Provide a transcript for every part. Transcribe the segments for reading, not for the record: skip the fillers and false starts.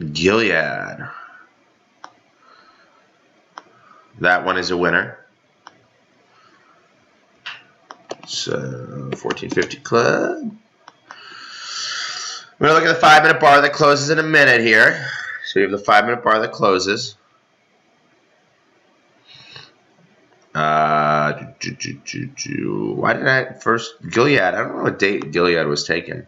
Gilead. That one is a winner. So 1450 club. We're going to look at the 5-minute bar that closes in a minute here. So we have the 5-minute bar that closes. Why did I first Gilead? I don't know what date Gilead was taken.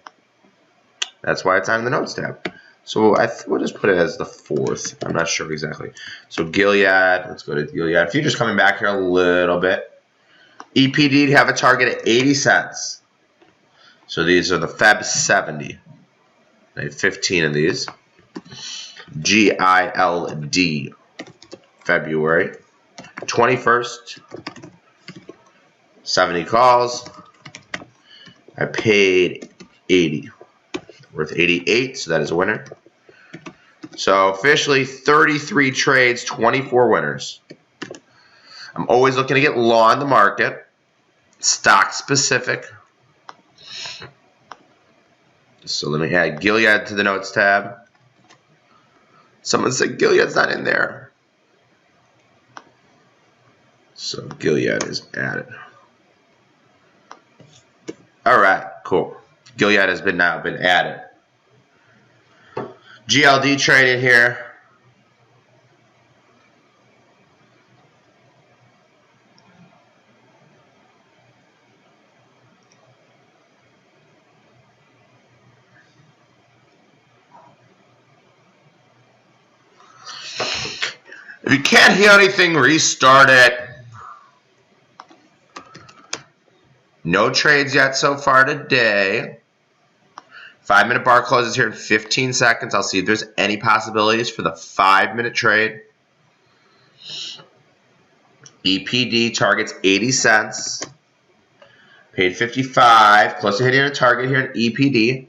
That's why it's on the notes tab. So we'll just put it as the 4th. I'm not sure exactly. So Gilead, let's go to Gilead. Futures coming back here a little bit. EPD to have a target at 80 cents. So these are the Feb 70. I have 15 of these. GILD, February 21st. 70 calls. I paid 80. Worth 88, so that is a winner. So officially 33 trades, 24 winners. I'm always looking to get long in the market. Stock specific. So let me add Gilead to the notes tab. Someone said Gilead's not in there. So Gilead is added. All right, cool. Gilead has now been added. GLD traded here. If you can't hear anything, restart it. No trades yet so far today. 5-minute bar closes here in 15 seconds. I'll see if there's any possibilities for the 5-minute trade. EPD targets 80 cents. Paid 55. Close to hitting a target here in EPD.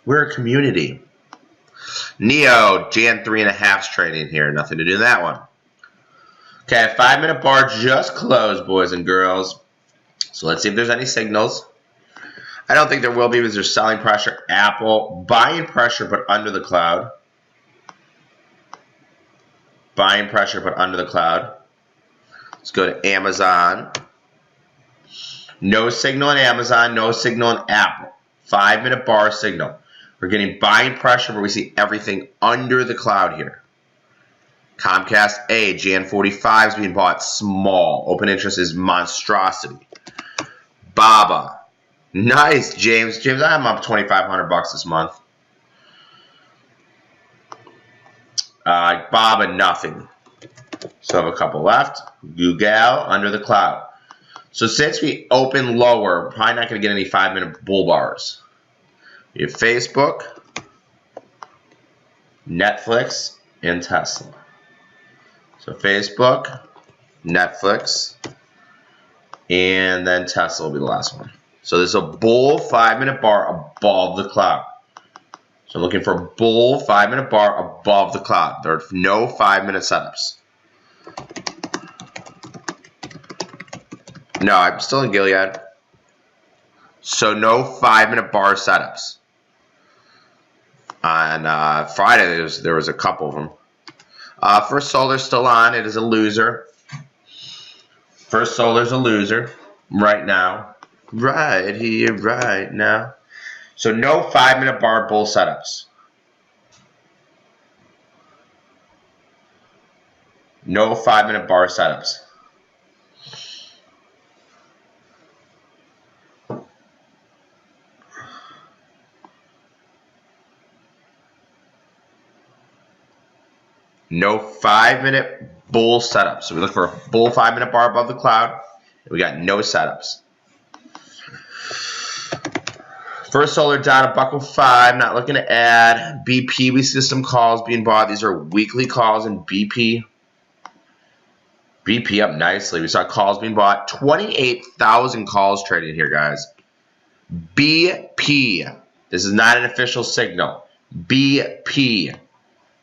We're a community. Neo, Jan 3.5's trading here. Nothing to do in that one. Okay, 5-minute bar just closed, boys and girls. So let's see if there's any signals. I don't think there will be because there's selling pressure. Apple, buying pressure, but under the cloud. Buying pressure, but under the cloud. Let's go to Amazon. No signal in Amazon, no signal in Apple. 5-minute bar signal. We're getting buying pressure, but we see everything under the cloud here. Comcast A, Jan45 is being bought small. Open interest is monstrosity. Baba. Nice, James. James, I'm up $2,500 this month. Baba, nothing. So I have a couple left. Google, under the cloud. So since we open lower, we're probably not going to get any 5-minute bull bars. We have Facebook, Netflix, and Tesla. So Facebook, Netflix, and then Tesla will be the last one. So there's a bull 5-minute bar above the cloud. So I'm looking for a bull 5-minute bar above the cloud. There are no 5-minute setups. No, I'm still in Gilead. So no 5-minute bar setups. On Friday, there was a couple of them. First Solar's still on. It is a loser. First Solar's a loser right now. Right here, right now. So no 5-minute bar bull setups. No 5-minute bar setups. No 5-minute bull setups. So we look for a bull 5-minute bar above the cloud. And we got no setups. First Solar down at $1.05. Not looking to add. BP, we see some calls being bought. These are weekly calls in BP. BP up nicely. We saw calls being bought. 28,000 calls trading here, guys. BP. This is not an official signal. BP.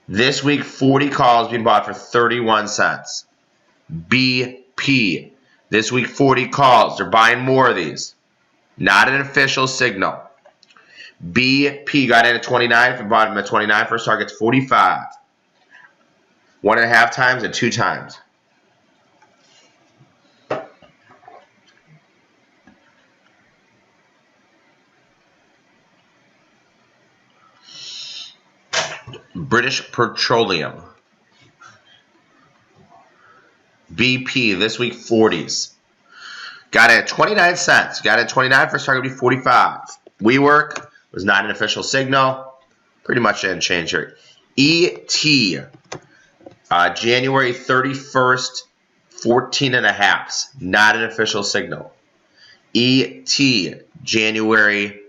This week, 40 calls being bought for 31 cents. BP. This week, 40 calls. They're buying more of these. Not an official signal. BP got in at 29. If you bought him at 29, first target's 45. 1.5 times and 2 times. British Petroleum. BP this week 40s. Got it at 29 cents. Got it at 29. First target would be 45. WeWork was not an official signal. Pretty much didn't change here. ET. January 31st, 14.5. Not an official signal. ET. January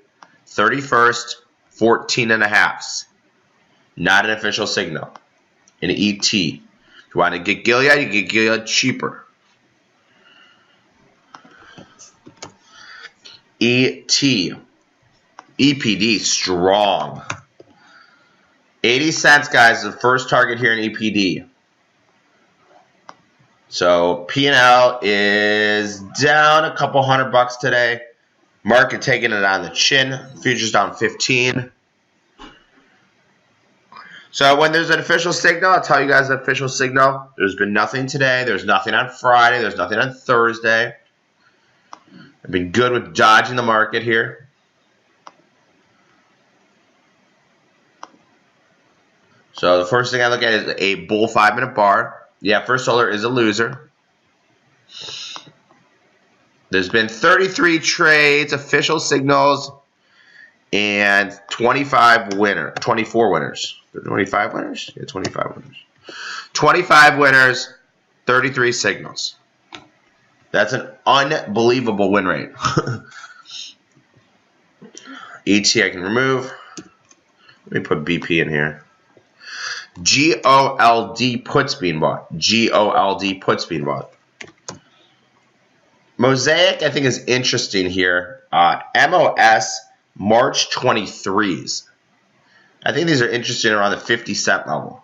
31st, 14.5. Not an official signal. An ET. If you want to get Gilead, you get Gilead cheaper. ET. EPD strong. 80 cents, guys, is the first target here in EPD. So P&L is down a couple $100 today. Market taking it on the chin. Futures down 15. So when there's an official signal, I'll tell you guys the official signal. There's been nothing today. There's nothing on Friday. There's nothing on Thursday. I've been good with dodging the market here. So the first thing I look at is a bull 5-minute bar. Yeah, First Solar is a loser. There's been 33 trades, official signals, and 24 winners. 25 winners? Yeah, 25 winners. 25 winners, 33 signals. That's an unbelievable win rate. ET I can remove. Let me put BP in here. GOLD puts being bought. GOLD puts being bought. Mosaic I think is interesting here. MOS March 23s. I think these are interesting around the 50-cent level.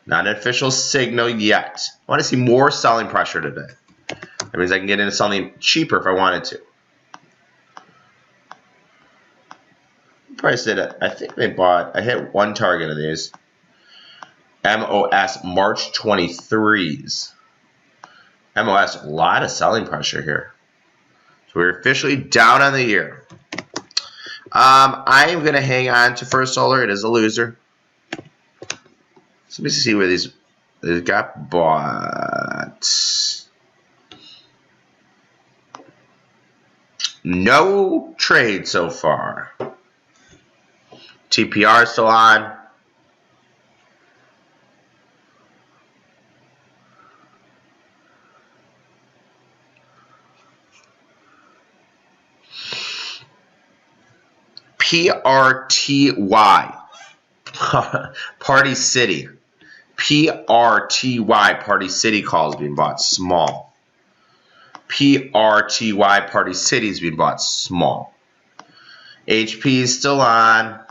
Not an official signal yet. I want to see more selling pressure today. That means I can get into something cheaper if I wanted to. Price did it. I think they bought. I hit one target of these. MOS March 23s. MOS, a lot of selling pressure here. So we're officially down on the year. I am going to hang on to First Solar. It is a loser. So let me see where these got bought. No trade so far. TPR still on. PRTY. Party City. PRTY. Party City calls being bought small. PRTY. Party City is being bought small. HP is still on.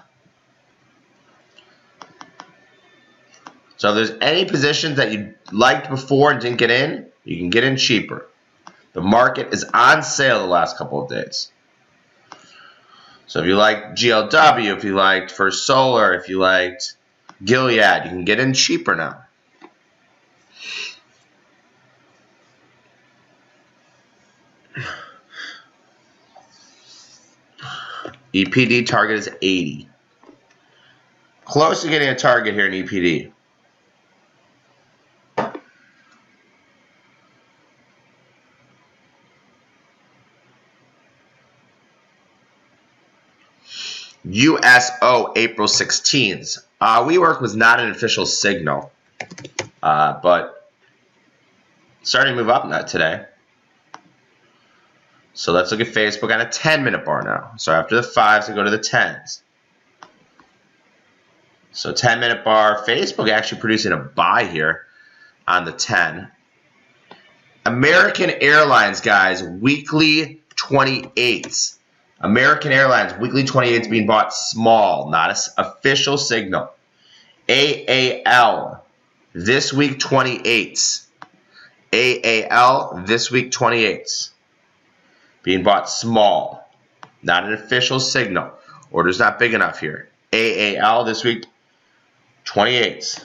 So if there's any positions that you liked before and didn't get in, you can get in cheaper. The market is on sale the last couple of days. So if you liked GLW, if you liked First Solar, if you liked Gilead, you can get in cheaper now. EPD target is 80. Close to getting a target here in EPD. USO April 16th. WeWork was not an official signal, but starting to move up that today. So let's look at Facebook on a 10-minute bar now. So after the 5s, we go to the 10s. So 10-minute bar. Facebook actually producing a buy here on the 10. American Airlines, guys, weekly 28s. American Airlines, weekly 28s being bought small, not an official signal. AAL, this week 28s. AAL, this week 28s. Being bought small. Not an official signal. Order's not big enough here. AAL this week, 28s.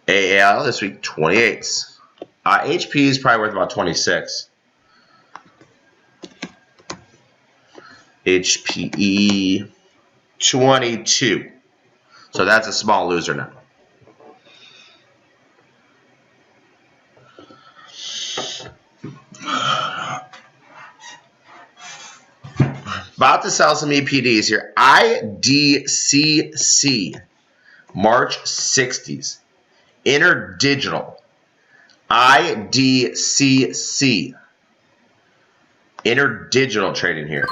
AAL this week, 28s. HP is probably worth about 26. HPE, 22. So that's a small loser now. About to sell some EPDs here. IDCC, March 60s. Interdigital. IDCC. Interdigital trading here.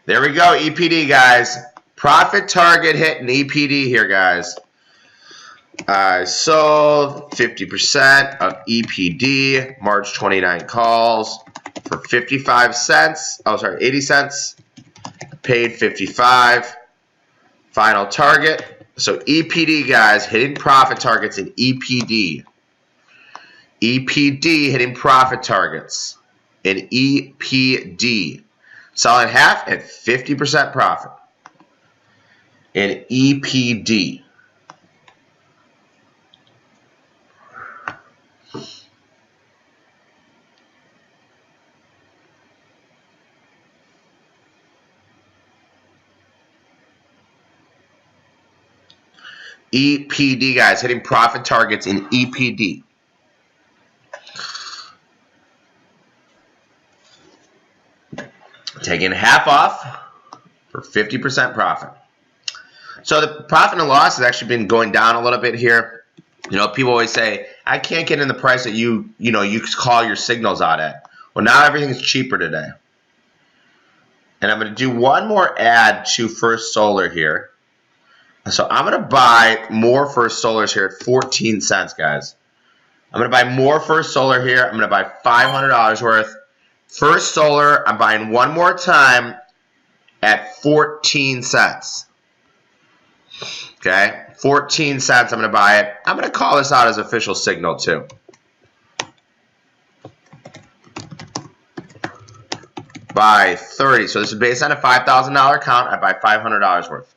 There we go, EPD, guys. Profit target hit an EPD here, guys. I sold 50% of EPD, March 29 calls for 55 cents. Oh, sorry, 80 cents. Paid 55. Final target. So EPD, guys, hitting profit targets in EPD. EPD hitting profit targets in EPD. Selling half at 50% profit in EPD. EPD, guys, hitting profit targets in EPD. Taking half off for 50% profit. So the profit and loss has actually been going down a little bit here. You know, people always say, I can't get in the price that you call your signals out at. Well, now everything's cheaper today. And I'm going to do one more add to First Solar here. So I'm going to buy more First Solars here at 14 cents, guys. I'm going to buy more First Solar here. I'm going to buy $500 worth. First Solar, I'm buying one more time at 14 cents. Okay, 14 cents, I'm going to buy it. I'm going to call this out as official signal too. Buy 30. So this is based on a $5,000 count. I buy $500 worth.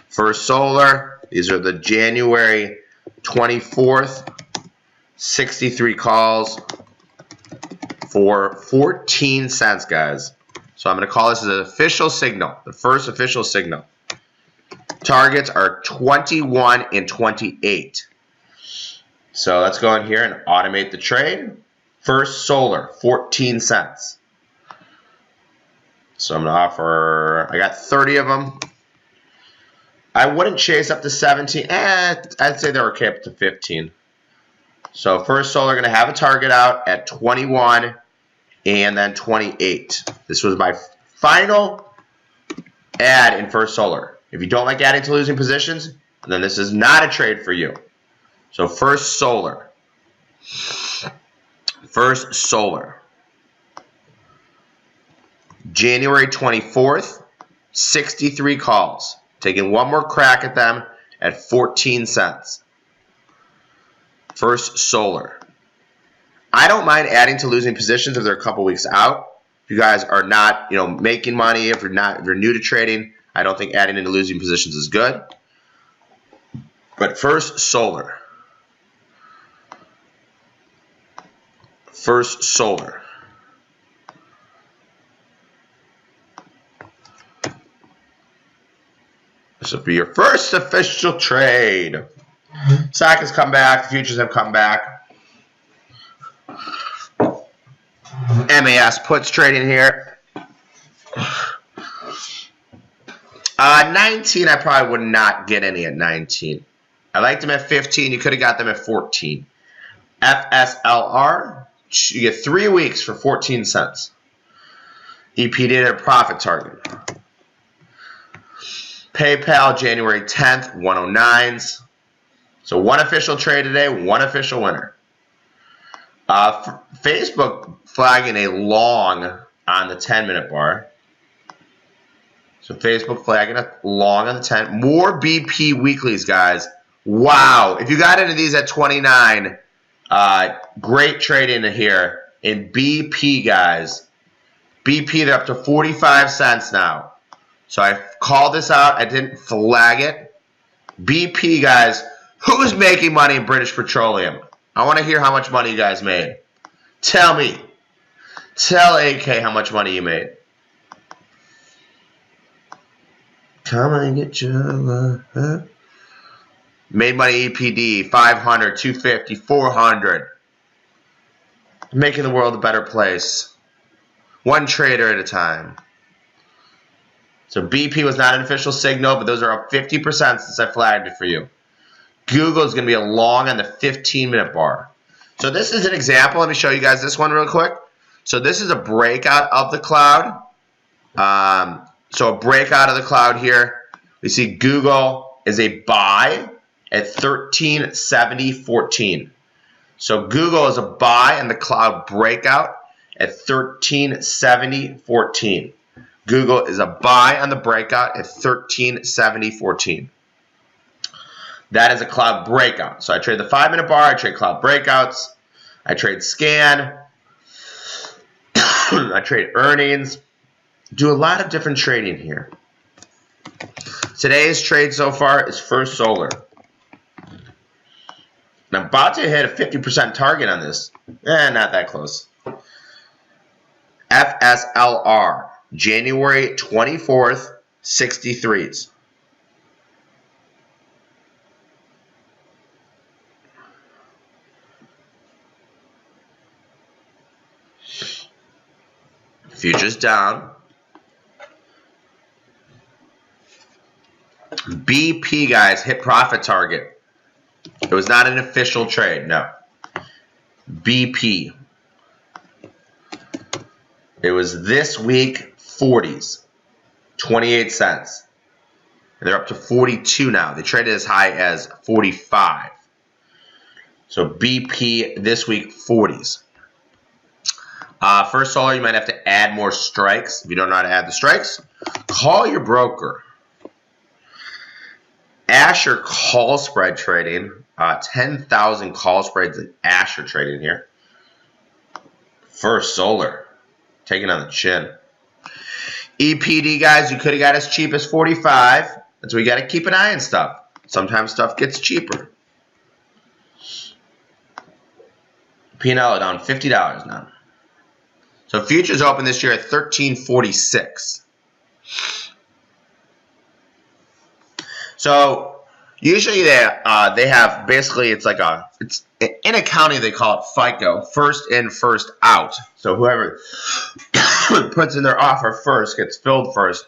First Solar, these are the January 24th, 63 calls for 14 cents, guys. So I'm going to call this as an official signal, the first official signal. Targets are 21 and 28. So let's go in here and automate the trade. First Solar, 14 cents. So I'm going to offer, I got 30 of them. I wouldn't chase up to 17. I'd say they're okay up to 15. So First Solar going to have a target out at 21 and then 28. This was my final add in First Solar. If you don't like adding to losing positions, then this is not a trade for you. So First Solar. First Solar. January 24th, 63 calls. Taking one more crack at them at 14 cents. First Solar. I don't mind adding to losing positions if they're a couple weeks out. If you guys are not, making money, if you're new to trading, I don't think adding into losing positions is good. But First Solar. First Solar. This will be your first official trade. Stock has come back. The futures have come back. MAS puts trading here. 19, I probably would not get any at 19. I liked them at 15. You could have got them at 14. FSLR, you get 3 weeks for 14 cents. EPD at a profit target. PayPal, January 10th, 109s. So one official trade today, one official winner. Facebook flagging a long on the 10-minute bar. So Facebook flagging a long on the 10. More BP weeklies, guys. Wow. If you got into these at 29, great trade in here. In BP, guys. BP, they're up to 45 cents now. So I called this out. I didn't flag it. BP, guys. Who's making money in British Petroleum? I want to hear how much money you guys made. Tell me. Tell AK how much money you made. Come and get your love. Made money EPD, 500, 250, 400. Making the world a better place. One trader at a time. So BP was not an official signal, but those are up 50% since I flagged it for you. Google is going to be a long on the 15-minute bar. So this is an example. Let me show you guys this one real quick. So this is a breakout of the cloud. So a breakout of the cloud here. We see Google is a buy at 1370.14. So Google is a buy and the cloud breakout at 1370.14. Google is a buy on the breakout at 1370.14. That is a cloud breakout. So I trade the 5-minute bar, I trade cloud breakouts, I trade scan, I trade earnings, do a lot of different trading here. Today's trade so far is First Solar. I'm about to hit a 50% target on this. Not that close. FSLR, January 24th, 63s. Futures down. BP, guys, hit profit target. It was not an official trade, no. BP. It was this week, 40s, 28 cents. And they're up to 42 now. They traded as high as 45. So BP this week, 40s. First Solar, you might have to add more strikes. If you don't know how to add the strikes, call your broker. Asher call spread trading. 10,000 call spreads in Asher trading here. First Solar, taking on the chin. EPD, guys, you could have got as cheap as 45. That's why you got to keep an eye on stuff. Sometimes stuff gets cheaper. P&L down $50 now. So futures open this year at 1346. So usually they have basically it's in accounting they call it FICO, first in, first out. So whoever puts in their offer first gets filled first.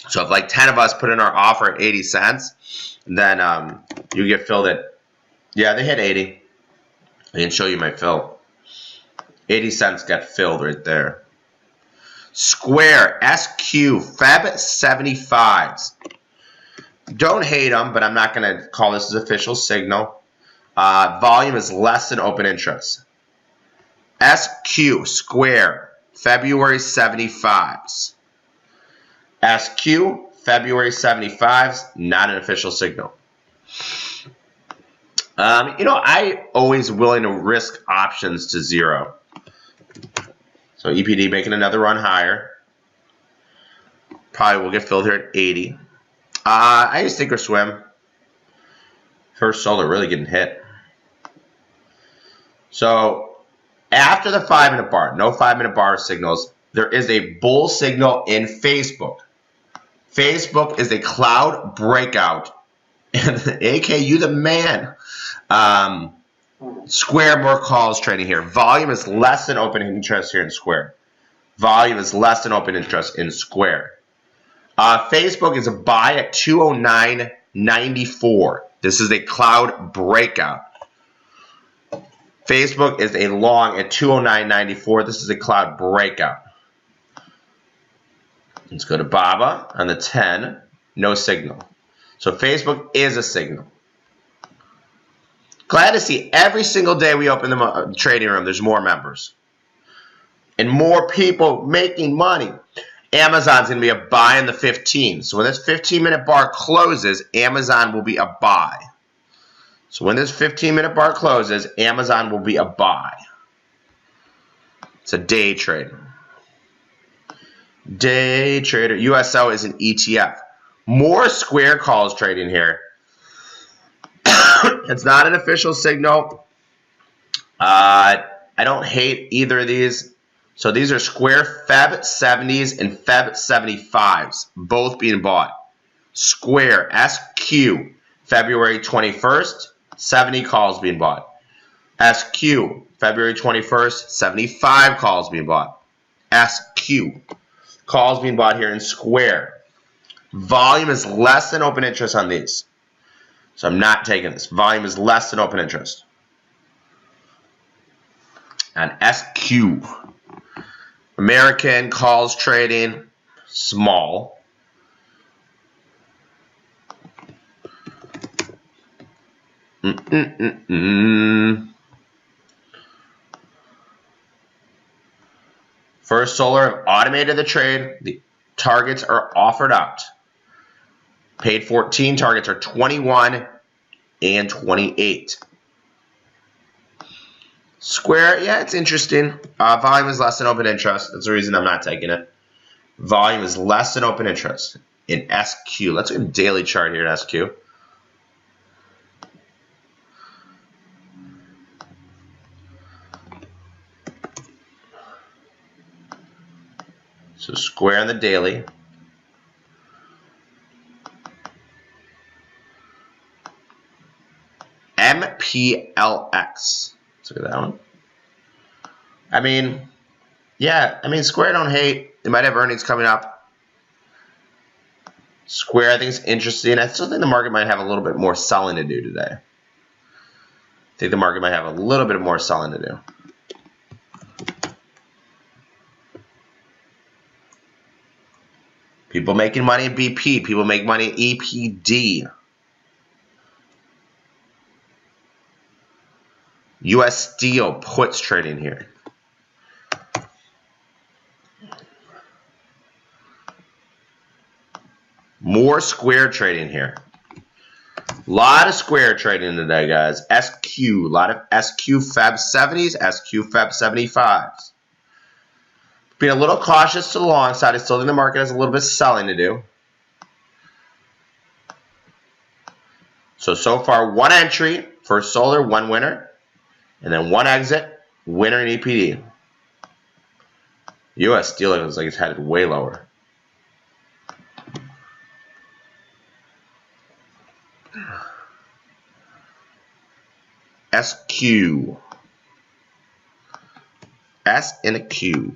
So if like 10 of us put in our offer at 80 cents, then you get filled at, yeah, they hit 80. I can show you my fill. 80 cents got filled right there. Square, SQ, Feb 75s. Don't hate them, but I'm not going to call this as official signal. Volume is less than open interest. SQ, Square, February 75s. SQ, February 75s, not an official signal. I always willing to risk options to 0. So EPD making another run higher. Probably will get filled here at 80. I use Thinkorswim. First Solar really getting hit. So after the 5-minute bar, no 5-minute bar signals, there is a bull signal in Facebook. Facebook is a cloud breakout. And AK, you the man. Square, more calls trading here. Volume is less than open interest here in Square. Volume is less than open interest in Square. Facebook is a buy at 209.94. This is a cloud breakout. Facebook is a long at 209.94. This is a cloud breakout. Let's go to BABA on the 10. No signal. So Facebook is a signal. Glad to see every single day we open the trading room, there's more members. And more people making money. Amazon's going to be a buy in the 15. So when this 15-minute bar closes, Amazon will be a buy. So when this 15-minute bar closes, Amazon will be a buy. It's a day trade. Day trader. USO is an ETF. More Square calls trading here. It's not an official signal. I don't hate either of these. So these are Square Feb 70s and Feb 75s, both being bought. Square SQ, February 21st, 70 calls being bought. SQ, February 21st, 75 calls being bought. SQ, calls being bought here in Square. Volume is less than open interest on these. So I'm not taking this. Volume is less than open interest. On SQ. American calls trading, small. First Solar have automated the trade. The targets are offered out. Paid 14, targets are 21 and 28. Square, yeah, it's interesting. Volume is less than open interest. That's the reason I'm not taking it. Volume is less than open interest in SQ. Let's look at a daily chart here in SQ. So Square on the daily. MPLX. Let's look at that one. I mean, yeah, Square don't hate. They might have earnings coming up. Square, I think, is interesting. I still think the market might have a little bit more selling to do today. I think the market might have a little bit more selling to do. People making money in BP. People make money in EPD. U.S. Steel puts trading here. More Square trading here. A lot of Square trading today, guys. SQ. A lot of SQ Feb 70s, SQ Feb 75s. Being a little cautious to the long side. I still think the market has a little bit of selling to do. So far, one entry, First Solar, one winner. And then one exit, winner in EPD. U.S. Steel looks like it's headed way lower. SQ. S and a Q.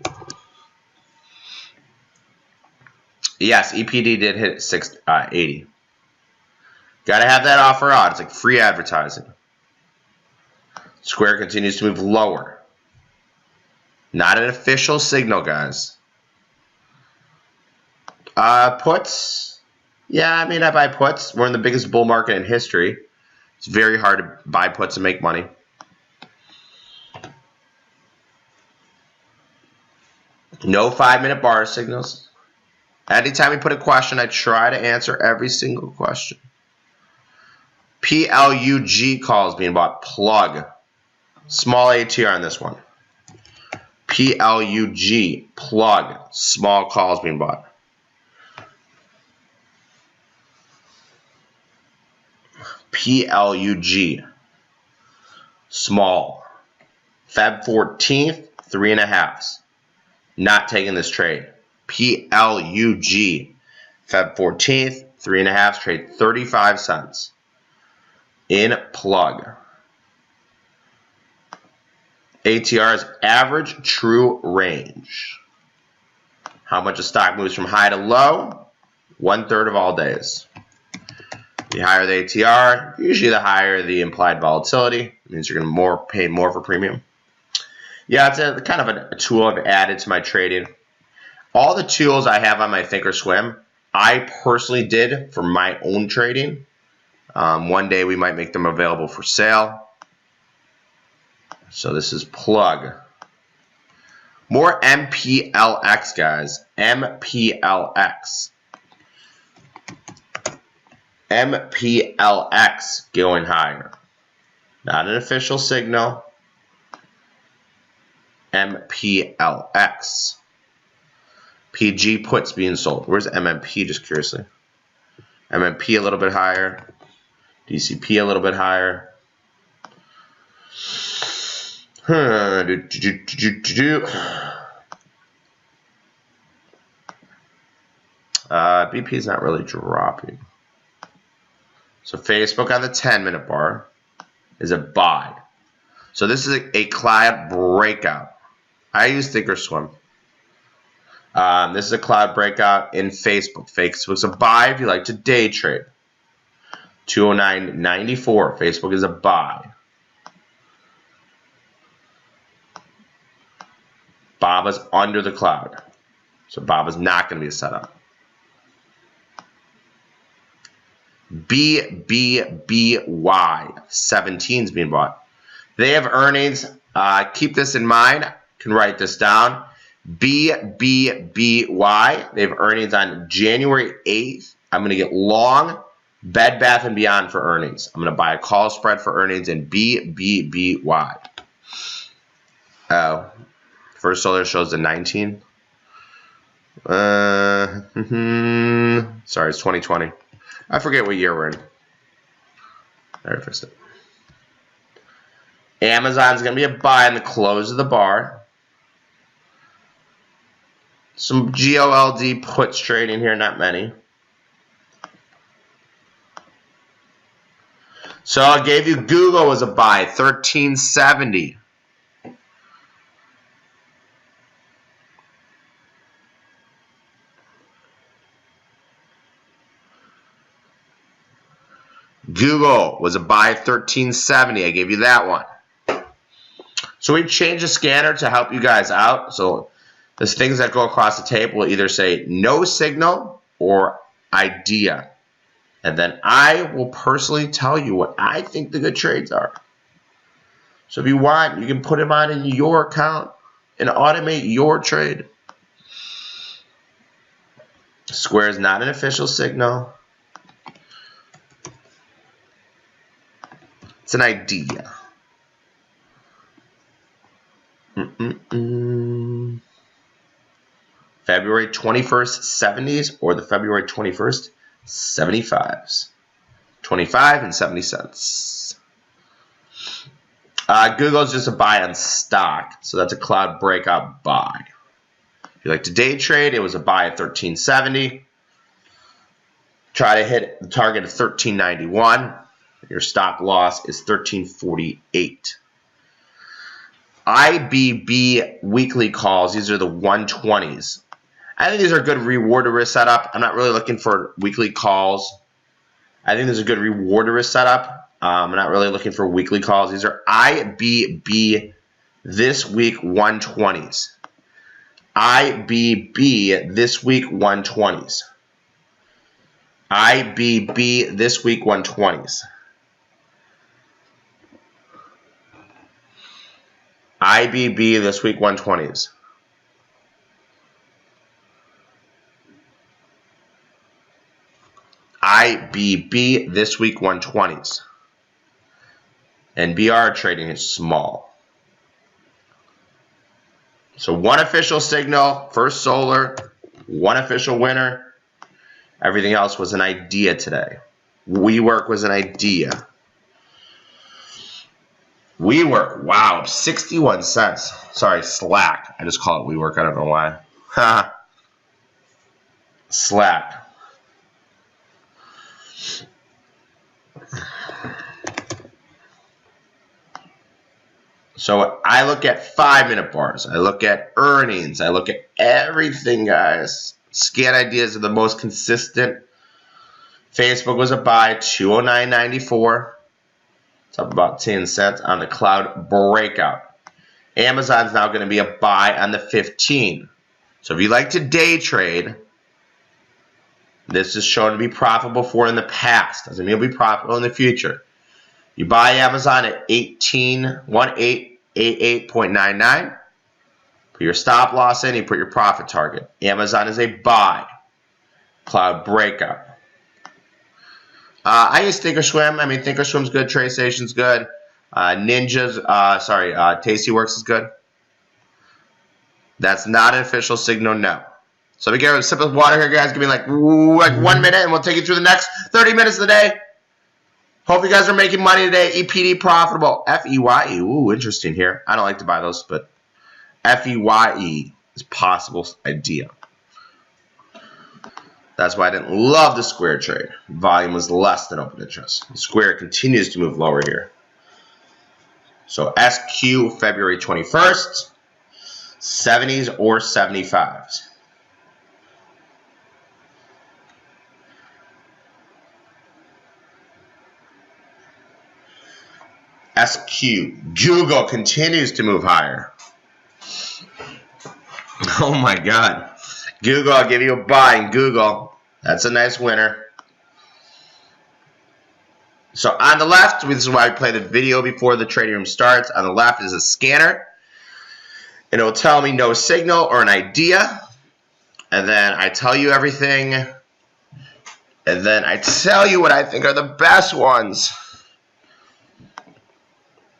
Yes, EPD did hit 680. Got to have that offer out. It's like free advertising. Square continues to move lower. Not an official signal, guys. Puts. Yeah, I buy puts. We're in the biggest bull market in history. It's very hard to buy puts and make money. No 5-minute bar signals. Anytime we put a question, I try to answer every single question. PLUG calls being bought. Plug. Small ATR on this one. PLUG. Plug. Small calls being bought. PLUG. Small. Feb 14th, 3.5s. Not taking this trade. PLUG. Feb 14th, 3.5s. Trade 35 cents. In plug. ATR is average true range. How much a stock moves from high to low? 1/3 of all days. The higher the ATR, usually the higher the implied volatility. It means you're going to pay more for premium. Yeah, it's a kind of a tool I've added to my trading. All the tools I have on my Thinkorswim, I personally did for my own trading. One day we might make them available for sale. So this is plug. More MPLX, guys. MPLX. MPLX going higher. Not an official signal. MPLX. PG puts being sold. Where's MMP, just curiously? MMP a little bit higher. DCP a little bit higher. BP is not really dropping. So Facebook on the 10-minute bar is a buy. So this is a cloud breakout. I use Thinkorswim. This is a cloud breakout in Facebook. Facebook's a buy if you like to day trade. 209.94. Facebook is a buy. BABA's under the cloud. So BABA's not going to be a setup. BBBY 17 is being bought. They have earnings. Keep this in mind. You can write this down. BBBY. They have earnings on January 8th. I'm going to get long Bed Bath & Beyond for earnings. I'm going to buy a call spread for earnings in BBBY. First Solar shows the 19. Sorry, it's 2020. I forget what year we're in. There, I fixed it. Amazon's going to be a buy in the close of the bar. Some GOLD puts trading here, not many. So I gave you Google as a buy, 1370. Google was a buy at 1370. I gave you that one. So we changed the scanner to help you guys out. So there's things that go across the tape will either say no signal or idea. And then I will personally tell you what I think the good trades are. So if you want, you can put them on in your account and automate your trade. Square is not an official signal. It's an idea. February 21st, 70s or the February 21st, 75s. 25 and 70 cents. Google's just a buy on stock, so that's a cloud breakout buy. If you like to day trade, it was a buy at 1370. Try to hit the target of 1391. Your stop loss is 1348. IBB weekly calls. These are the 120s. I think these are good reward to risk setup. I'm not really looking for weekly calls. I think there's a good reward to risk setup. I'm not really looking for weekly calls. These are IBB this week 120s. IBB this week 120s. IBB this week 120s. IBB this week 120s. IBB this week 120s. And BR trading is small. So one official signal, First Solar, one official winner. Everything else was an idea today. WeWork was an idea. WeWork, wow, 61 cents. Sorry, Slack. I just call it WeWork. I don't know why. Slack. So I look at 5-minute bars. I look at earnings. I look at everything, guys. Scan ideas are the most consistent. Facebook was a buy, 209.94. It's up about 10 cents on the cloud breakout. Amazon's now going to be a buy on the 15. So if you like to day trade, this is shown to be profitable for in the past. Doesn't mean it'll be profitable in the future. You buy Amazon at 1888.99. Put your stop loss in, you put your profit target. Amazon is a buy. Cloud breakout. I use Thinkorswim. I mean, Thinkorswim's good. TradeStation's good. Tasty Works is good. That's not an official signal, no. So we get a sip of water here, guys. Give me like 1 minute, and we'll take you through the next 30 minutes of the day. Hope you guys are making money today. EPD profitable. FEYE. Ooh, interesting here. I don't like to buy those, but FEYE is possible idea. That's why I didn't love the Square trade. Volume was less than open interest. The Square continues to move lower here. So SQ February 21st, 70s or 75s. SQ. Google continues to move higher. Oh my God. Google, I'll give you a buy in Google. That's a nice winner. So on the left, this is why we play the video before the trading room starts. On the left is a scanner. And it will tell me no signal or an idea. And then I tell you everything. And then I tell you what I think are the best ones.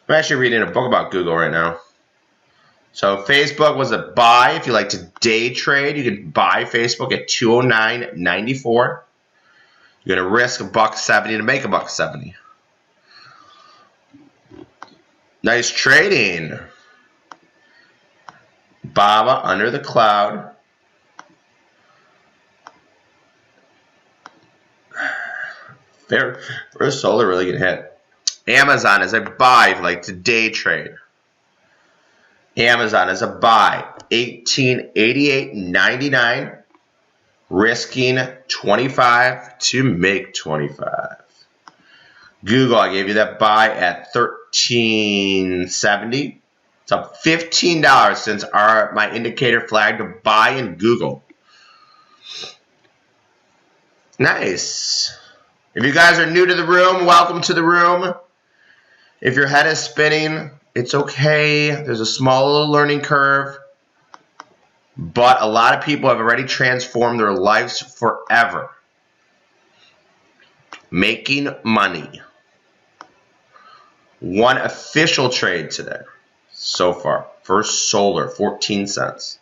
I'm actually reading a book about Google right now. So Facebook was a buy. If you like to day trade, you can buy Facebook at 209.94. You're going to risk $1.70 to make $1.70. Nice trading. Baba under the cloud. First Solar really getting hit. Amazon is a buy if you like to day trade. Amazon is a buy, $18.88.99, risking 25 to make 25. Google, I gave you that buy at $13.70. It's up $15 since my indicator flagged a buy in Google. Nice. If you guys are new to the room, welcome to the room. If your head is spinning, it's okay. There's a small little learning curve. But a lot of people have already transformed their lives forever. Making money. One official trade today so far. First Solar, 14 cents.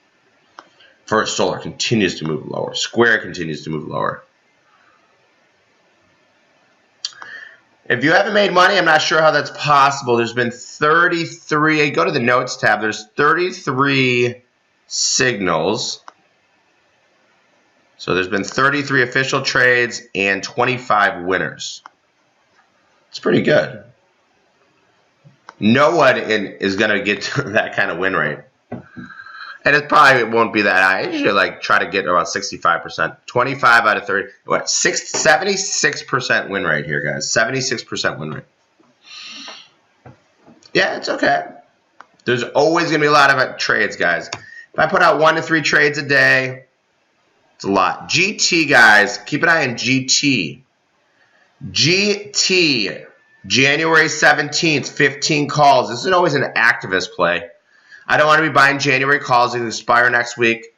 First Solar continues to move lower. Square continues to move lower. If you haven't made money, I'm not sure how that's possible. There's been 33. Go to the notes tab. There's 33 signals. So there's been 33 official trades and 25 winners. It's pretty good. No one is going to get to that kind of win rate. And it probably won't be that high. I usually like try to get about 65%. 25 out of 30. What? 76% win rate here, guys. 76% win rate. Yeah, it's okay. There's always going to be a lot of trades, guys. If I put out 1 to 3 trades a day, it's a lot. GT, guys. Keep an eye on GT. GT. January 17th, 15 calls. This is always an activist play. I don't want to be buying January calls that expire next week.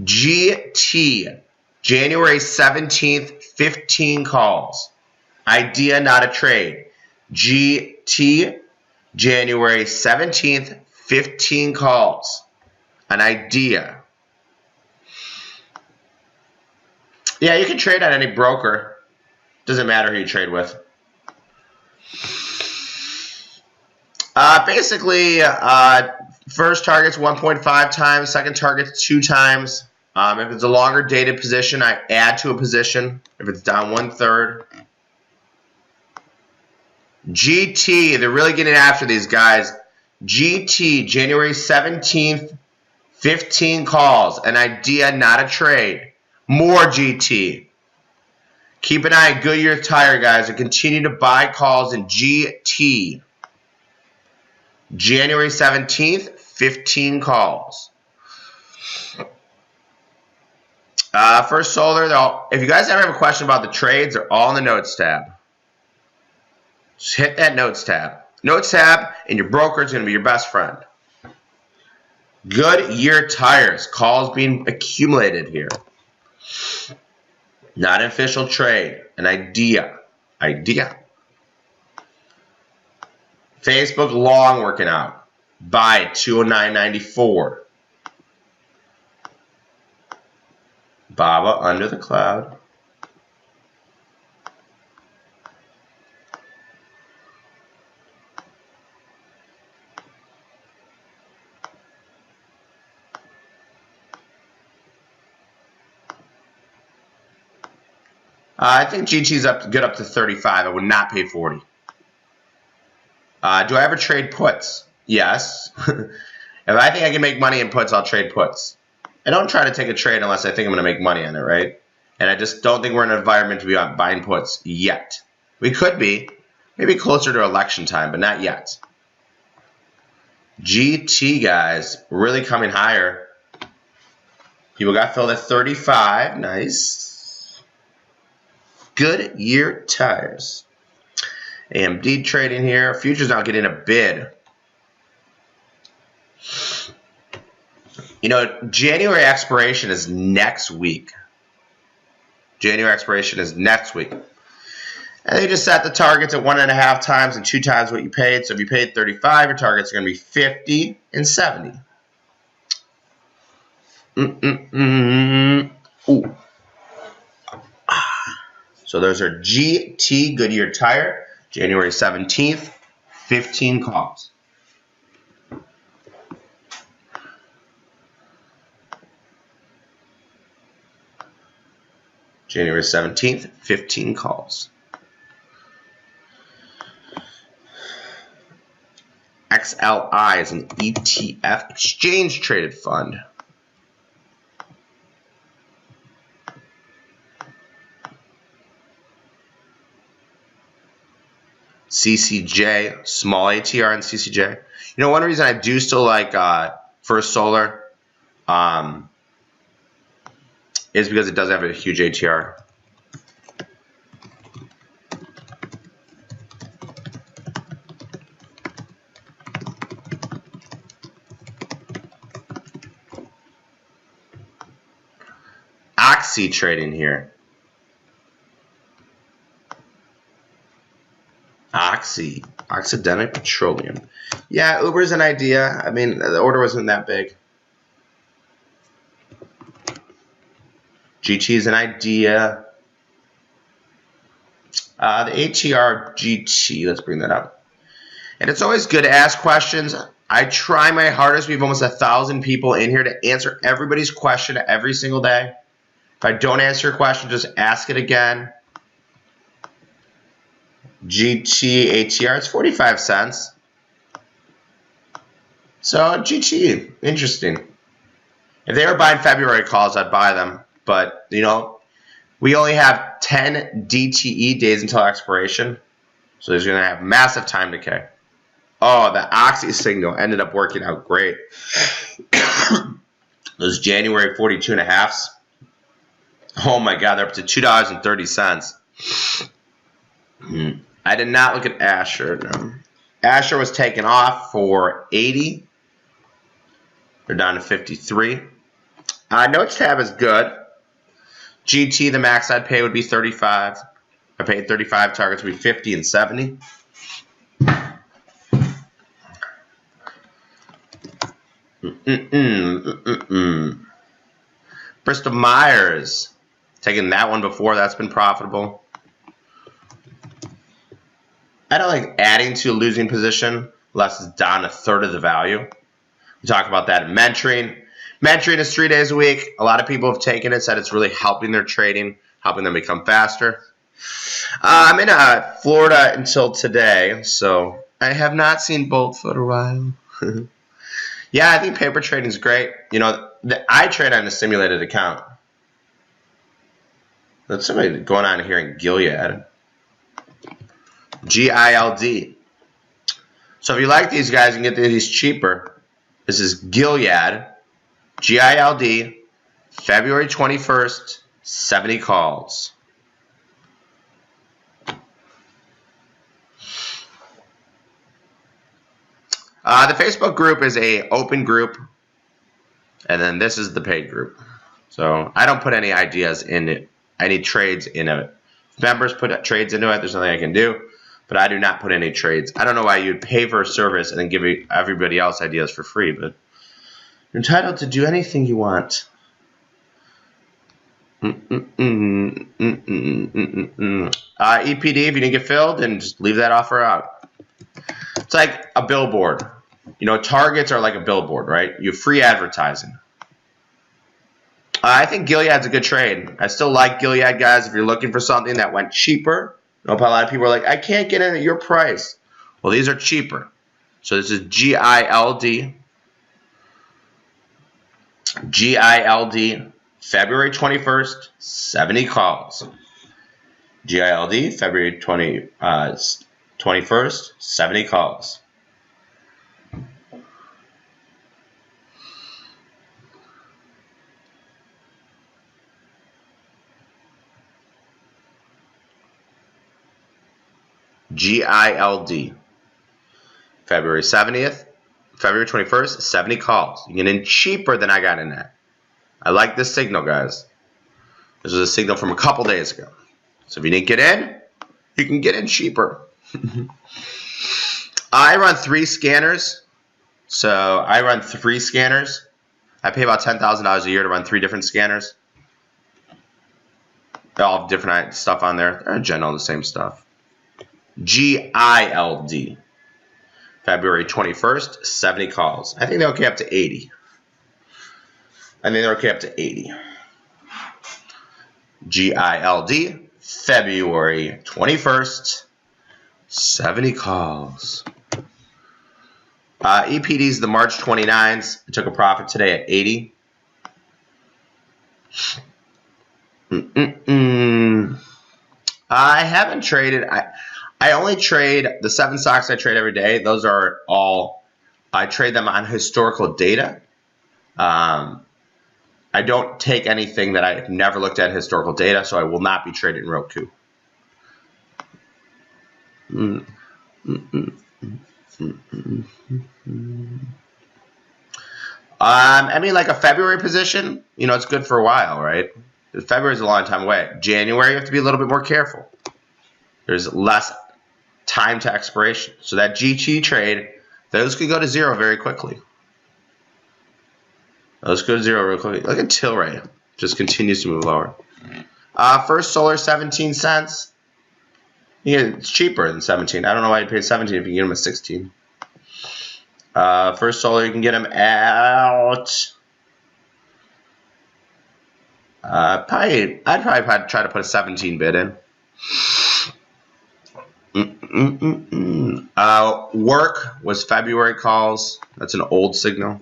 GT, January 17th, 15 calls. Idea, not a trade. GT, January 17th, 15 calls. An idea. Yeah, you can trade on any broker. Doesn't matter who you trade with. Basically, first target's 1.5 times, second target's 2 times. If it's a longer dated position, I add to a position. If it's down 1/3. GT, they're really getting after these guys. GT, January 17th, 15 calls. An idea, not a trade. More GT. Keep an eye on Goodyear Tire, guys, and continue to buy calls in GT. January 17th, 15 calls. First Solar, if you guys ever have a question about the trades, they're all in the Notes tab. Just hit that Notes tab. Notes tab, and your broker is going to be your best friend. Goodyear Tires. Calls being accumulated here. Not an official trade. An idea. Idea. Facebook long working out. Buy 209.94. Baba under the cloud. I think GT's good up to 35. I would not pay 40. Do I ever trade puts? Yes. If I think I can make money in puts, I'll trade puts. I don't try to take a trade unless I think I'm going to make money on it, right? And I just don't think we're in an environment to be buying puts yet. We could be. Maybe closer to election time, but not yet. GT, guys, really coming higher. People got filled at 35. Nice. Goodyear tires. AMD trading here. Futures not getting a bid. You know, January expiration is next week. January expiration is next week. And they just set the targets at 1.5 times and 2 times what you paid. So if you paid 35, your targets are going to be 50 and 70. Ooh. So those are GT Goodyear Tire, January 17th, 15 calls. January 17th, 15 calls. XLI is an ETF, exchange traded fund. CCJ, small ATR and CCJ. You know, one reason I do still like First Solar is because it does have a huge ATR. Oxy trading here. Oxy, Occidental Petroleum. Yeah, Uber's an idea. I mean, the order wasn't that big. GT is an idea. The ATR GT, let's bring that up. And it's always good to ask questions. I try my hardest. We have almost 1,000 people in here to answer everybody's question every single day. If I don't answer your question, just ask it again. GT ATR, it's 45 cents. So GT, interesting. If they were buying February calls, I'd buy them. But, you know, we only have 10 DTE days until expiration. So there's going to have massive time decay. Oh, the Oxy signal ended up working out great. Those January 42.5s. Oh my God, they're up to $2.30. I did not look at Asher. No. Asher was taken off for 80. They're down to 53. Notes tab is good. GT, the max I'd pay would be 35. If I paid 35, targets would be 50 and 70. Bristol Myers. Taking that one before, that's been profitable. I don't like adding to a losing position unless it's down 1/3 of the value. We talk about that in mentoring. Mentoring is 3 days a week. A lot of people have taken it, said it's really helping their trading, helping them become faster. I'm in Florida until today, so I have not seen Bolt for a while. Yeah, I think paper trading is great. You know, I trade on a simulated account. There's somebody going on here in Gilead. GILD. So if you like these guys and get these cheaper, this is Gilead, GILD, February 21st, 70 calls. The Facebook group is a open group, and then this is the paid group. So I don't put any ideas in it, any trades in it. If members put trades into it, there's nothing I can do. but I do not put any trades. I don't know why you'd pay for a service and then give everybody else ideas for free, but you're entitled to do anything you want. EPD, if you didn't get filled, then just leave that offer out. It's like a billboard. You know, targets are like a billboard, right? You have free advertising. I think Gilead's a good trade. I still like Gilead, guys, if you're looking for something that went cheaper. I know a lot of people are like, I can't get in at your price. Well, these are cheaper. So this is GILD. GILD, February 21st, 70 calls. GILD, February 21st, 70 calls. GILD, February 21st, 70 calls. You get in cheaper than I got in at. I like this signal, guys. This was a signal from a couple days ago. So if you didn't get in, you can get in cheaper. I run 3 scanners. So I run 3 scanners. I pay about $10,000 a year to run 3 different scanners. They all have different stuff on there. They're in general the same stuff. GILD, February 21st, 70 calls. I think they're okay up to 80. GILD, February 21st, 70 calls. EPD's the March 29s. I took a profit today at 80. I haven't traded. I only trade the 7 stocks I trade every day. Those are all, I trade them on historical data. I don't take anything that I've never looked at historical data, so I will not be trading Roku. I mean, like a February position, you know, it's good for a while, right? February is a long time away. January, you have to be a little bit more careful. There's less time to expiration. So that GT trade, those could go to 0 very quickly. Those go to 0 real quickly. Look at Tilray. Just continues to move lower. First Solar, 17 cents. Yeah, it's cheaper than 17. I don't know why you pay 17 if you can get them at 16. First Solar, you can get them out. I'd probably try to put a 17 bid in. Work was February calls. That's an old signal.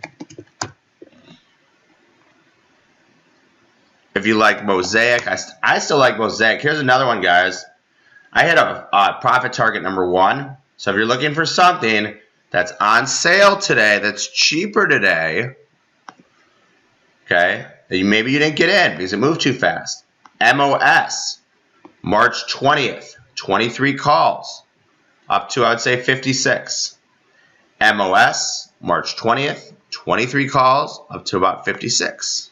If you like Mosaic, I still like Mosaic. Here's another one, guys. I hit a profit target number 1. So if you're looking for something that's on sale today, that's cheaper today, okay, maybe you didn't get in because it moved too fast. MOS, March 20th, 23 calls, up to, I would say, 56. MOS, March 20th, 23 calls, up to about 56.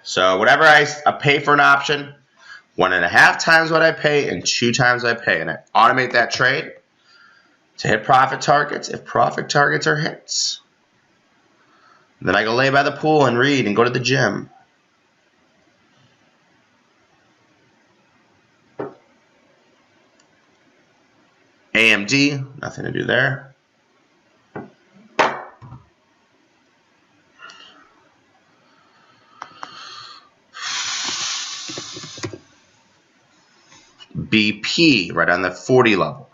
So whatever I pay for an option, 1.5 times what I pay and 2 times I pay. And I automate that trade to hit profit targets if profit targets are hits. Then I go lay by the pool and read and go to the gym. AMD, nothing to do there. BP, right on the 40 level.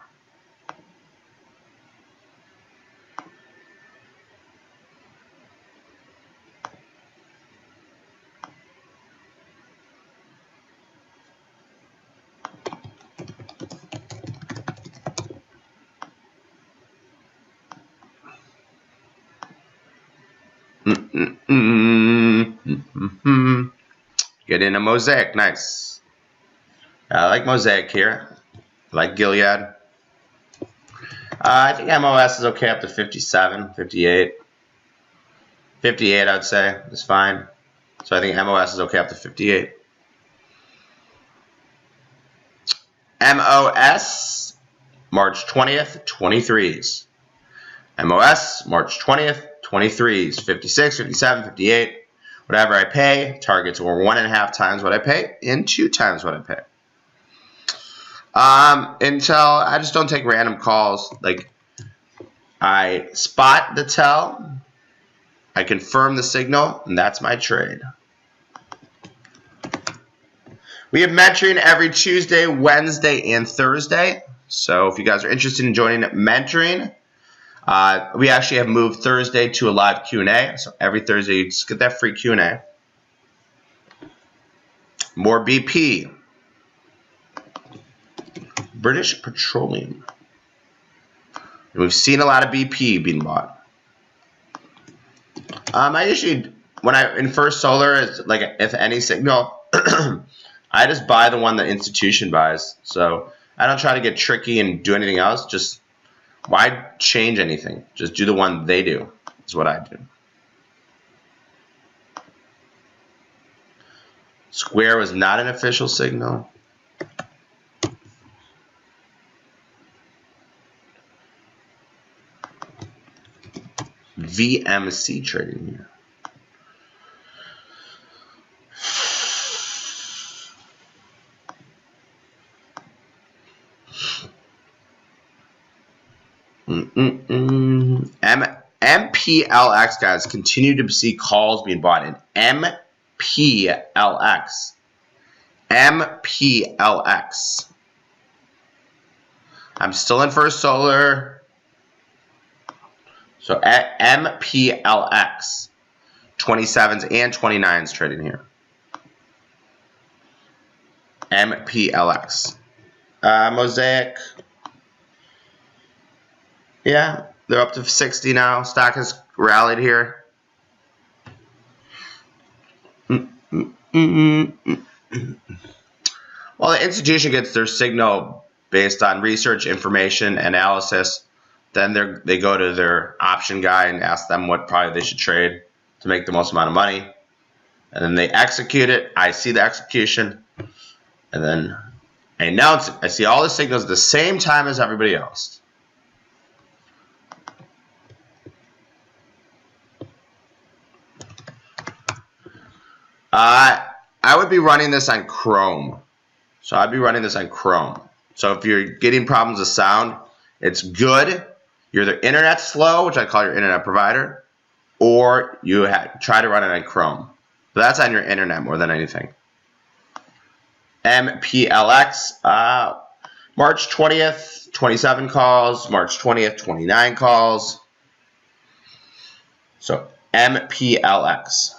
Get in a Mosaic, nice. I like Mosaic here. I like Gilead. I think MOS is okay up to 57, 58. 58, I would say, is fine. So I think MOS is okay up to 58. MOS, March 20th, 23s. MOS, March 20th, 23s. 56, 57, 58. Whatever I pay, targets were 1.5 times what I pay and 2 times what I pay. Until I just don't take random calls. Like, I spot the tell, I confirm the signal, and that's my trade. We have mentoring every Tuesday, Wednesday, and Thursday. So if you guys are interested in joining mentoring, we actually have moved Thursday to a live Q&A. So every Thursday, you just get that free Q&A. More BP. British Petroleum. And we've seen a lot of BP being bought. I usually, when I in First Solar, it's like if any signal, I just buy the one the institution buys. So I don't try to get tricky and do anything else. Just why change anything? Just do the one they do. Is what I do. Square was not an official signal. VMC trading here. MPLX, guys, continue to see calls being bought in MPLX. MPLX. I'm still in First Solar. So at MPLX, 27s and 29s trading here. MPLX. Mosaic. Yeah, they're up to 60 now. Stock has rallied here. Well, the institution gets their signal based on research, information, analysis. Then they go to their option guy and ask them what product they should trade to make the most amount of money. And then they execute it. I see the execution. And then I announce it. I see all the signals at the same time as everybody else. I would be running this on Chrome. So I'd be running this on Chrome. So if you're getting problems with sound, it's good. Your internet's slow, which I call your internet provider, or you try to run it on Chrome. But that's on your internet more than anything. MPLX, March 20th, 27 calls. March 20th, 29 calls. So MPLX.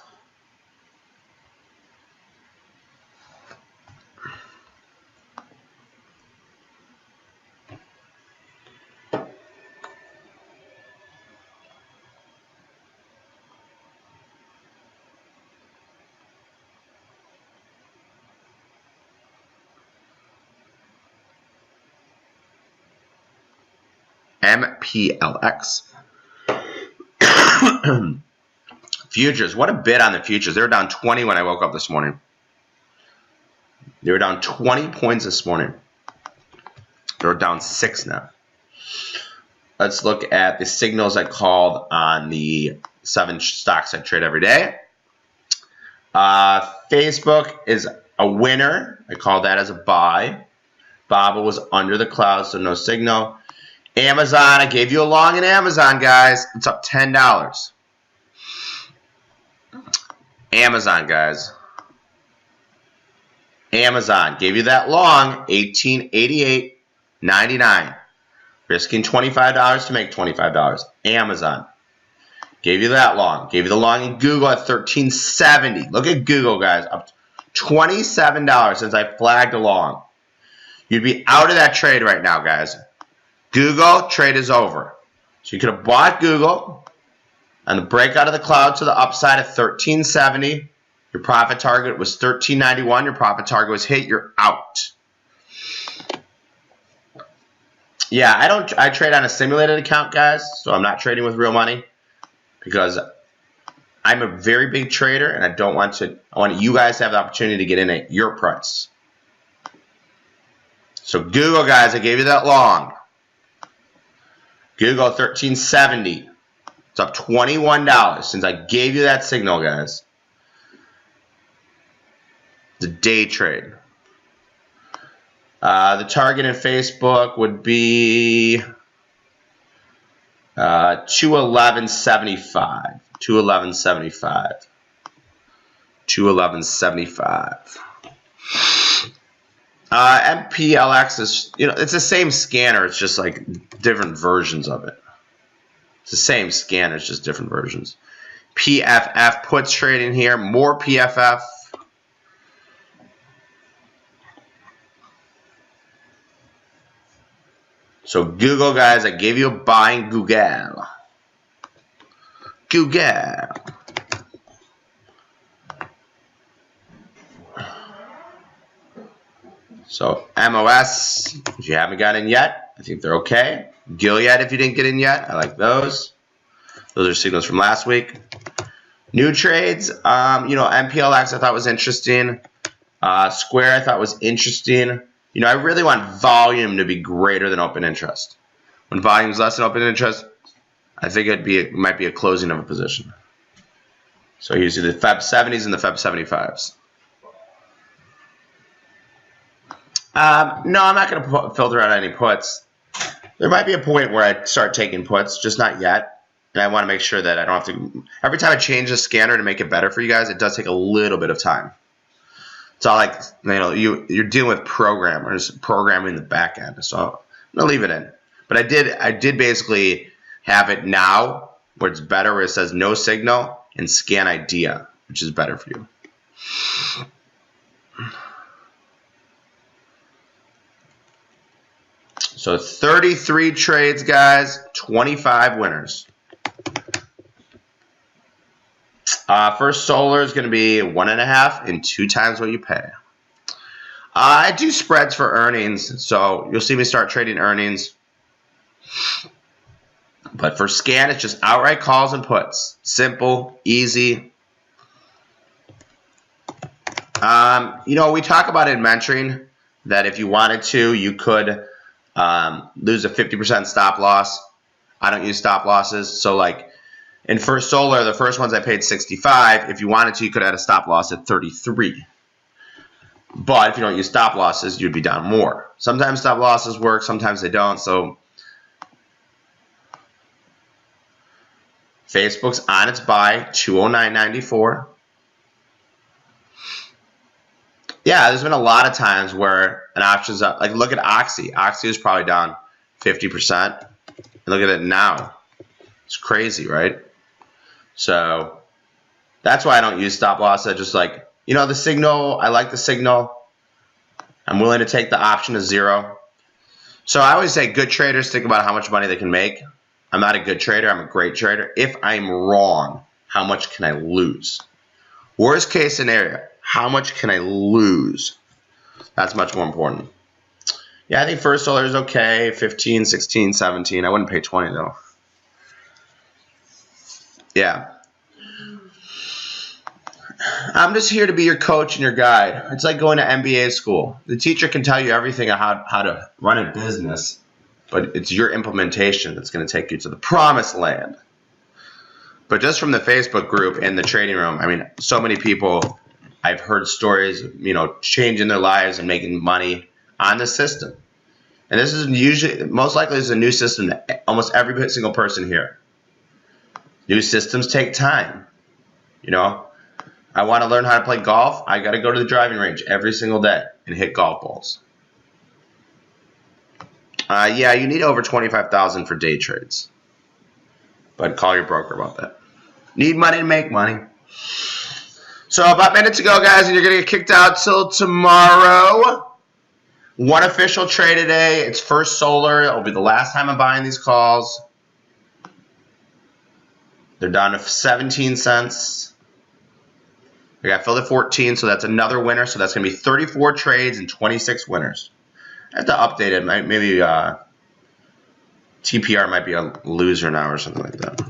MPLX. Futures. What a bid on the futures. They were down 20 when I woke up this morning. They were down 20 points this morning. They're down 6 now. Let's look at the signals I called on the 7 stocks I trade every day. Facebook is a winner. I call that as a buy. BABA was under the cloud, so no signal. Amazon, I gave you a long in Amazon, guys. It's up $10. Amazon, guys. Amazon, gave you that long, $18.88.99. Risking $25 to make $25. Amazon, gave you that long. Gave you the long in Google at $13.70. Look at Google, guys. Up $27 since I flagged along. You'd be out of that trade right now, guys. Google trade is over. So you could have bought Google and the break out of the cloud to the upside at $13.70. Your profit target was $13.91. Your profit target was hit. You're out. Yeah, I trade on a simulated account, guys. So I'm not trading with real money because I'm a very big trader and I want you guys to have the opportunity to get in at your price. So Google, guys, I gave you that long. Google 1370. It's up $21 since I gave you that signal, guys. The day trade. The target in Facebook would be 211.75. 211.75. 211.75. MPLX is, it's the same scanner. It's just like different versions of it. It's the same scanner. It's just different versions. PFF puts trading here. More PFF. So Google, guys, I gave you a buy in Google. Google. So MOS, if you haven't got in yet, I think they're okay. Gilead, if you didn't get in yet, I like those. Those are signals from last week. New trades, MPLX I thought was interesting. Square I thought was interesting. I really want volume to be greater than open interest. When volume is less than open interest, I think it might be a closing of a position. So you see the Feb 70s and the Feb 75s. No, I'm not going to filter out any puts. There might be a point where I start taking puts, just not yet. And I want to make sure that I don't have to. Every time I change the scanner to make it better for you guys, it does take a little bit of time. It's all like, you're dealing with programmers programming the back end. So I'm going to leave it in. But I did basically have it now where it's better, where it says no signal and scan idea, which is better for you. So 33 trades, guys, 25 winners. First Solar is going to be 1.5 and 2 times what you pay. I do spreads for earnings, so you'll see me start trading earnings. But for scan, it's just outright calls and puts. Simple, easy. We talk about in mentoring that if you wanted to, you could lose a 50% stop loss. I don't use stop losses, so like in First Solar, the first ones I paid 65. If you wanted to, you could add a stop loss at 33. But if you don't use stop losses, you'd be down more. Sometimes stop losses work, sometimes they don't. So Facebook's on its buy, 209.94. Yeah, there's been a lot of times where an option's up. Like look at Oxy. Oxy is probably down 50%. And look at it now. It's crazy, right? So that's why I don't use stop loss. I just like, the signal. I like the signal. I'm willing to take the option to 0. So I always say good traders think about how much money they can make. I'm not a good trader. I'm a great trader. If I'm wrong, how much can I lose? Worst case scenario, how much can I lose? That's much more important. Yeah, I think First Solar is okay. 15, 16, 17. I wouldn't pay 20 though. Yeah. I'm just here to be your coach and your guide. It's like going to MBA school. The teacher can tell you everything on how to run a business, but it's your implementation that's going to take you to the promised land. But just from the Facebook group and the trading room, I mean, so many people, I've heard stories, changing their lives and making money on the system. And this is usually, most likely, this is a new system to almost every single person here. New systems take time. I want to learn how to play golf. I got to go to the driving range every single day and hit golf balls. Yeah, you need over $25,000 for day trades. But call your broker about that. Need money to make money. So about minutes ago, guys, and you're going to get kicked out till tomorrow. One official trade today. It's First Solar. It'll be the last time I'm buying these calls. They're down to 17 cents. I got filled at 14, so that's another winner. So that's going to be 34 trades and 26 winners. I have to update it. Maybe TPR might be a loser now or something like that.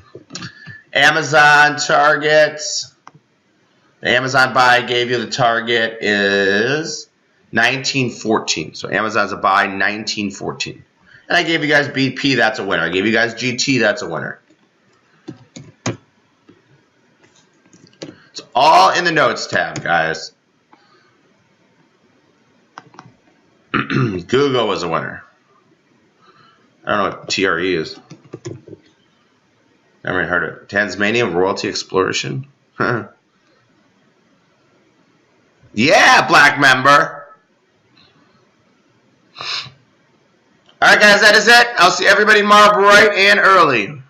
Amazon targets. The Amazon buy gave you the target is 1914. So Amazon's a buy, 1914. And I gave you guys BP, that's a winner. I gave you guys GT, that's a winner. It's all in the notes tab, guys. Google was a winner. I don't know what TRE is. Never even heard of it. Tasmania Royalty Exploration. Yeah, black member. All right, guys, that is it. I'll see everybody tomorrow bright and early.